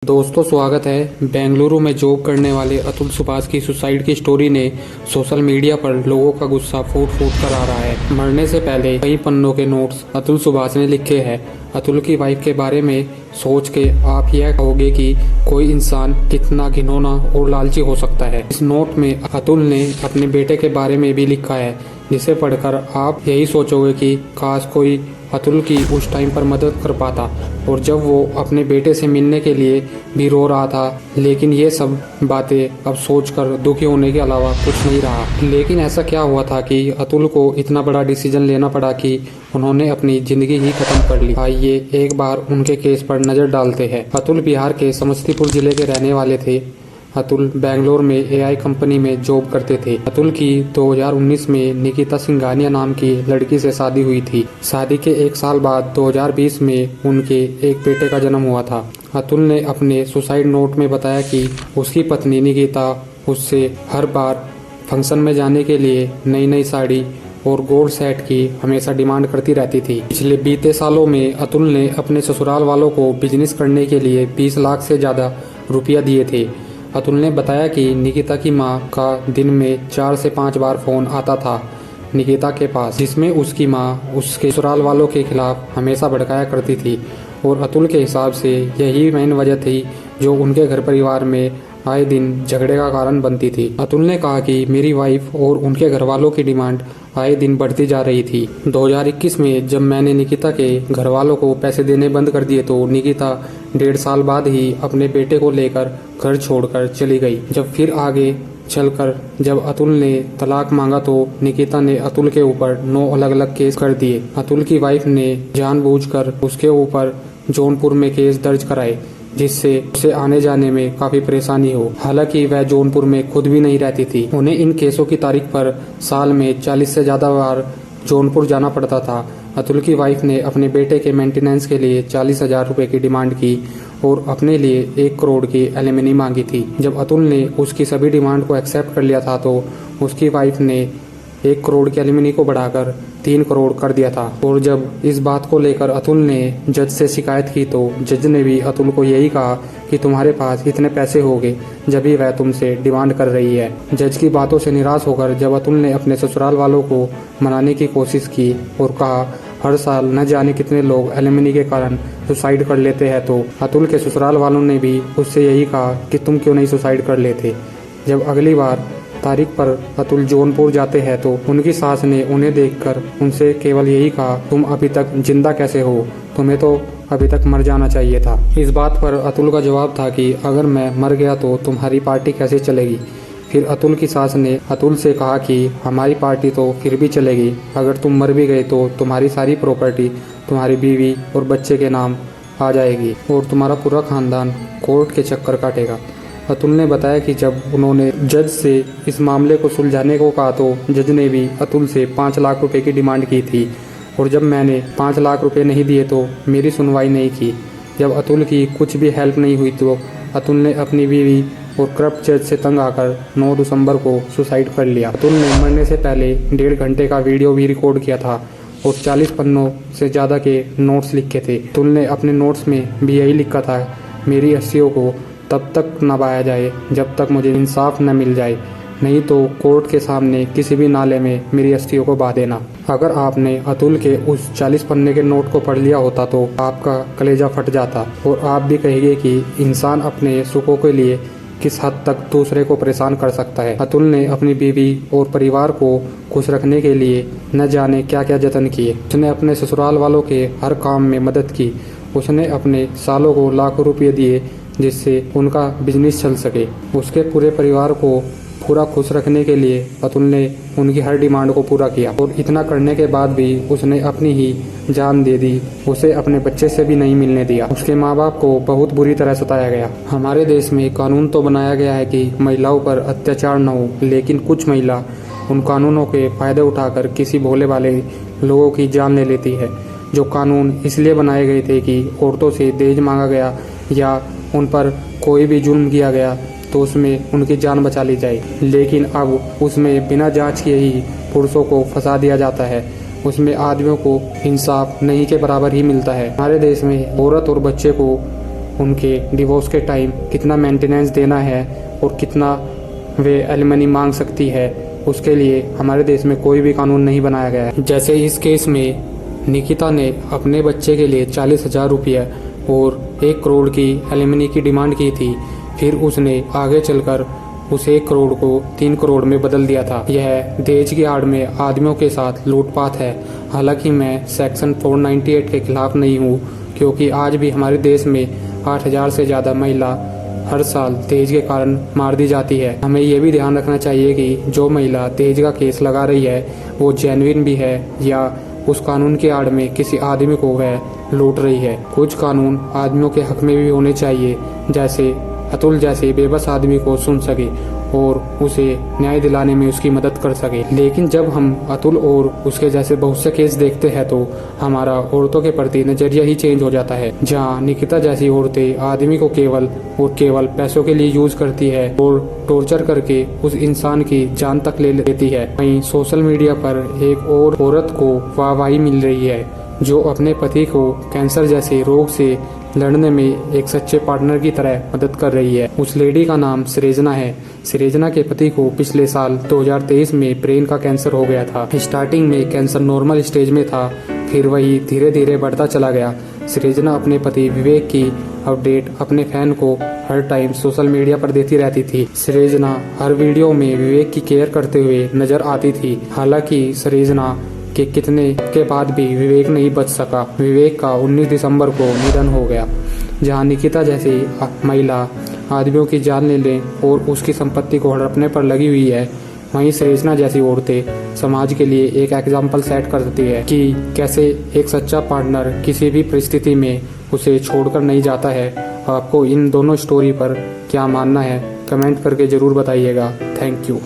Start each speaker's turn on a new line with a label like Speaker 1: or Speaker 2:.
Speaker 1: दोस्तों स्वागत है। बेंगलुरु में जॉब करने वाले अतुल सुभाष की सुसाइड की स्टोरी ने सोशल मीडिया पर लोगों का गुस्सा फूट फूट कर आ रहा है। मरने से पहले कई पन्नों के नोट्स अतुल सुभाष ने लिखे हैं। अतुल की वाइफ के बारे में सोच के आप यह कहोगे कि कोई इंसान कितना घिनौना और लालची हो सकता है। इस नोट में अतुल ने अपने बेटे के बारे में भी लिखा है, जिसे पढ़कर आप यही सोचोगे कि काश कोई अतुल की उस टाइम पर मदद कर पाता, और जब वो अपने बेटे से मिलने के लिए भी रो रहा था। लेकिन ये सब बातें अब सोचकर दुखी होने के अलावा कुछ नहीं रहा। लेकिन ऐसा क्या हुआ था कि अतुल को इतना बड़ा डिसीजन लेना पड़ा कि उन्होंने अपनी जिंदगी ही खत्म कर ली। आइए एक बार उनके केस पर नजर डालते हैं। अतुल बिहार के समस्तीपुर जिले के रहने वाले थे। अतुल बेंगलोर में एआई कंपनी में जॉब करते थे। अतुल की 2019 में निकिता सिंघानिया नाम की लड़की से शादी हुई थी। शादी के एक साल बाद 2020 में उनके एक बेटे का जन्म हुआ था। अतुल ने अपने सुसाइड नोट में बताया कि उसकी पत्नी निकिता उससे हर बार फंक्शन में जाने के लिए नई नई साड़ी और गोल्ड सेट की हमेशा डिमांड करती रहती थी। पिछले बीते सालों में अतुल ने अपने ससुराल वालों को बिजनेस करने के लिए 20 लाख से ज्यादा रुपया दिए थे। अतुल ने बताया कि निकिता की मां का दिन में 4 से 5 बार फोन आता था निकिता के पास, जिसमें उसकी मां उसके ससुराल वालों के खिलाफ हमेशा भड़काया करती थी, और अतुल के हिसाब से यही मेन वजह थी जो उनके घर परिवार में आए दिन झगड़े का कारण बनती थी। अतुल ने कहा कि मेरी वाइफ और उनके घर वालों की डिमांड आए दिन बढ़ती जा रही थी। 2021 में जब मैंने निकिता के घर वालों को पैसे देने बंद कर दिए तो निकिता 1.5 साल बाद ही अपने बेटे को लेकर घर छोड़कर चली गई। जब फिर आगे चलकर जब अतुल ने तलाक मांगा तो निकिता ने अतुल के ऊपर 9 अलग अलग केस कर दिए। अतुल की वाइफ ने जानबूझकर उसके ऊपर जौनपुर में केस दर्ज कराए, जिससे उसे आने जाने में काफी परेशानी हो। हालांकि वह जौनपुर में खुद भी नहीं रहती थी। उन्हें इन केसों की तारीख पर साल में 40 से ज्यादा बार जौनपुर जाना पड़ता था। अतुल की वाइफ ने अपने बेटे के मेंटेनेंस के लिए 40,000 रुपए की डिमांड की और अपने लिए 1 करोड़ की एलिमनी मांगी थी। जब अतुल ने उसकी सभी डिमांड को एक्सेप्ट कर लिया था तो उसकी वाइफ ने 1 करोड़ की एलिमनी को बढ़ाकर 3 करोड़ कर दिया था। और जब इस बात को लेकर अतुल ने जज से शिकायत की तो जज ने भी अतुल को यही कहा कि तुम्हारे पास इतने पैसे होंगे जब भी वह तुमसे डिमांड कर रही है। जज की बातों से निराश होकर जब अतुल ने अपने ससुराल वालों को मनाने की कोशिश की और कहा हर साल न जाने कितने लोग एलिमनी के कारण सुसाइड कर लेते हैं, तो अतुल के ससुराल वालों ने भी उससे यही कहा कि तुम क्यों नहीं सुसाइड कर लेते। जब अगली बार तारीख पर अतुल जौनपुर जाते हैं तो उनकी सास ने उन्हें देखकर उनसे केवल यही कहा तुम अभी तक जिंदा कैसे हो, तुम्हें तो अभी तक मर जाना चाहिए था। इस बात पर अतुल का जवाब था कि अगर मैं मर गया तो तुम्हारी पार्टी कैसे चलेगी। फिर अतुल की सास ने अतुल से कहा कि हमारी पार्टी तो फिर भी चलेगी, अगर तुम मर भी गए तो तुम्हारी सारी प्रॉपर्टी तुम्हारी बीवी और बच्चे के नाम आ जाएगी और तुम्हारा पूरा खानदान कोर्ट के चक्कर काटेगा। अतुल ने बताया कि जब उन्होंने जज से इस मामले को सुलझाने को कहा तो जज ने भी अतुल से 5 लाख रुपए की डिमांड की थी, और जब मैंने 5 लाख रुपए नहीं दिए तो मेरी सुनवाई नहीं की। जब अतुल की कुछ भी हेल्प नहीं हुई तो अतुल ने अपनी बीवी और करप्ट जज से तंग आकर 9 दिसंबर को सुसाइड कर लिया। अतुल ने मरने से पहले 1.5 घंटे का वीडियो भी रिकॉर्ड किया था और 40 पन्नों से ज़्यादा के नोट्स लिखे थे। अतुल ने अपने नोट्स में भी यही लिखा था, मेरी अस्थियों को तब तक न बहाया जाए जब तक मुझे इंसाफ न मिल जाए, नहीं तो कोर्ट के सामने किसी भी नाले में मेरी अस्थियों को बहा देना। अगर आपने अतुल के उस 40 पन्ने के नोट को पढ़ लिया होता तो आपका कलेजा फट जाता और आप भी कहेंगे कि इंसान अपने सुखों के लिए किस हद तक दूसरे को परेशान कर सकता है। अतुल ने अपनी बीवी और परिवार को खुश रखने के लिए न जाने क्या क्या जतन किए। उसने अपने ससुराल वालों के हर काम में मदद की। उसने अपने सालों को लाखों रुपये दिए जिससे उनका बिजनेस चल सके। उसके पूरे परिवार को पूरा खुश रखने के लिए अतुल ने उनकी हर डिमांड को पूरा किया, और इतना करने के बाद भी उसने अपनी ही जान दे दी। उसे अपने बच्चे से भी नहीं मिलने दिया। उसके माँ बाप को बहुत बुरी तरह सताया गया। हमारे देश में कानून तो बनाया गया है कि महिलाओं पर अत्याचार न हो, लेकिन कुछ महिला उन कानूनों के फायदे उठाकर किसी भोले वाले लोगों की जान ले लेती है। जो कानून इसलिए बनाए गए थे कि औरतों से दहेज मांगा गया या उन पर कोई भी जुल्म किया गया तो उसमें उनकी जान बचा ली जाए, लेकिन अब उसमें बिना जांच किए ही पुरुषों को फंसा दिया जाता है। उसमें आदमियों को इंसाफ नहीं के बराबर ही मिलता है। हमारे देश में औरत और बच्चे को उनके डिवोर्स के टाइम कितना मेंटेनेंस देना है और कितना वे एलिमनी मांग सकती है, उसके लिए हमारे देश में कोई भी कानून नहीं बनाया गया है। जैसे इस केस में निकिता ने अपने बच्चे के लिए 40,000 रुपये और 1 करोड़ की एलिमनी की डिमांड की थी। फिर उसने आगे चलकर उस 1 करोड़ को 3 करोड़ में बदल दिया था। यह दहेज की आड़ में आदमियों के साथ लूटपाट है। हालांकि मैं सेक्शन 498 के खिलाफ नहीं हूँ, क्योंकि आज भी हमारे देश में 8,000 से ज़्यादा महिला हर साल दहेज के कारण मार दी जाती है। हमें ये भी ध्यान रखना चाहिए कि जो महिला दहेज का केस लगा रही है वो जेन्युइन भी है या उस कानून की आड़ में किसी आदमी को वह लूट रही है। कुछ कानून आदमियों के हक में भी होने चाहिए, जैसे अतुल जैसे बेबस आदमी को सुन सके और उसे न्याय दिलाने में उसकी मदद कर सके। लेकिन जब हम अतुल और उसके जैसे बहुत से केस देखते हैं तो हमारा औरतों के प्रति नजरिया ही चेंज हो जाता है। जहां निकिता जैसी औरतें आदमी को केवल और केवल पैसों के लिए यूज करती है और टॉर्चर करके उस इंसान की जान तक ले लेती है, वहीं सोशल मीडिया पर एक और औरत को वाहवाही मिल रही है जो अपने पति को कैंसर जैसे रोग से लड़ने में एक सच्चे पार्टनर की तरह मदद कर रही है। उस लेडी का नाम सृजना है। सृजना के पति को पिछले साल 2023 में ब्रेन का कैंसर हो गया था। स्टार्टिंग में कैंसर नॉर्मल स्टेज में था, फिर वही धीरे धीरे बढ़ता चला गया। सृजना अपने पति विवेक की अपडेट अपने फैन को हर टाइम सोशल मीडिया पर देती रहती थी। सृजना हर वीडियो में विवेक की केयर करते हुए नजर आती थी। हालांकि सृजना के कितने के बाद भी विवेक नहीं बच सका। विवेक का 19 दिसंबर को निधन हो गया। जहां निकिता जैसी महिला आदमियों की जान ले ले और उसकी संपत्ति को हड़पने पर लगी हुई है, वहीं सृजना जैसी औरतें समाज के लिए एक एग्जाम्पल सेट करती है कि कैसे एक सच्चा पार्टनर किसी भी परिस्थिति में उसे छोड़कर नहीं जाता है। आपको इन दोनों स्टोरी पर क्या मानना है, कमेंट करके जरूर बताइएगा। Thank you.